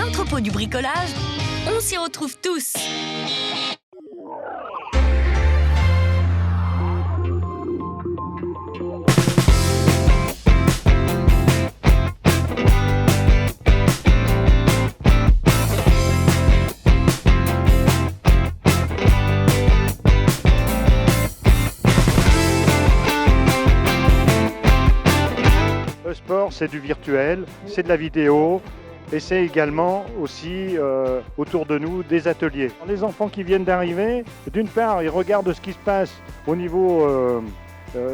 l'entrepôt du bricolage, on s'y retrouve tous. Le sport, c'est du virtuel, c'est de la vidéo et c'est également aussi autour de nous des ateliers. Les enfants qui viennent d'arriver, d'une part, ils regardent ce qui se passe au niveau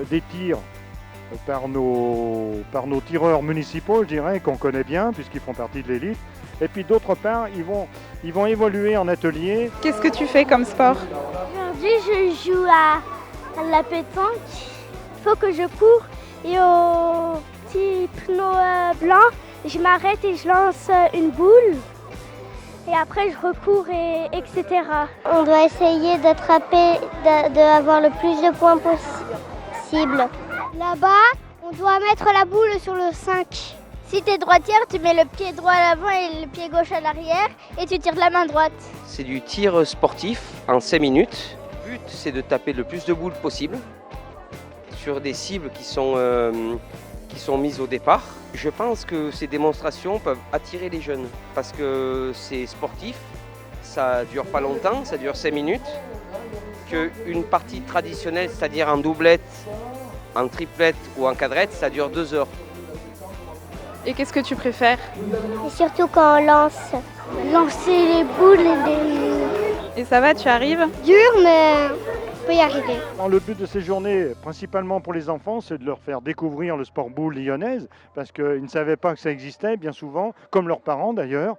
des tirs par nos tireurs municipaux, je dirais, qu'on connaît bien puisqu'ils font partie de l'élite. Et puis d'autre part, ils vont évoluer en atelier. Qu'est-ce que tu fais comme sport? Aujourd'hui, je joue à la pétanque. Il faut que je cours et au petit pneu blanc, je m'arrête et je lance une boule. Et après, je recours, etc. On doit essayer d'attraper, d'avoir le plus de points possible. Là-bas, on doit mettre la boule sur le 5. Si tu es droitière, tu mets le pied droit à l'avant et le pied gauche à l'arrière et tu tires de la main droite. C'est du tir sportif en 5 minutes. Le but, c'est de taper le plus de boules possible sur des cibles qui sont mises au départ. Je pense que ces démonstrations peuvent attirer les jeunes parce que c'est sportif, ça dure pas longtemps, ça dure 5 minutes. Qu'une partie traditionnelle, c'est-à-dire en doublette, en triplette ou en quadrette, ça dure 2 heures. Et qu'est-ce que tu préfères? Et surtout quand on lance. Lancer les boules Et ça va, tu arrives? dur, mais on peut y arriver. Le but de ces journées, principalement pour les enfants, c'est de leur faire découvrir le sport boule lyonnaise, parce qu'ils ne savaient pas que ça existait, bien souvent, comme leurs parents d'ailleurs.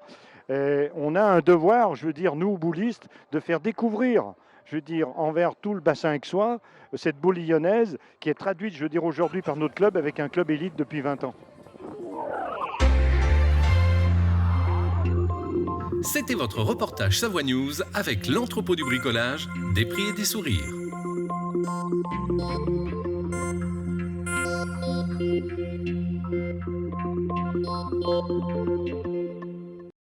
Et on a un devoir, je veux dire, nous, boulistes, de faire découvrir, je veux dire, envers tout le bassin aixois, cette boule lyonnaise qui est traduite, je veux dire, aujourd'hui par notre club, avec un club élite depuis 20 ans. C'était votre reportage Savoie News avec l'entrepôt du bricolage, des prix et des sourires.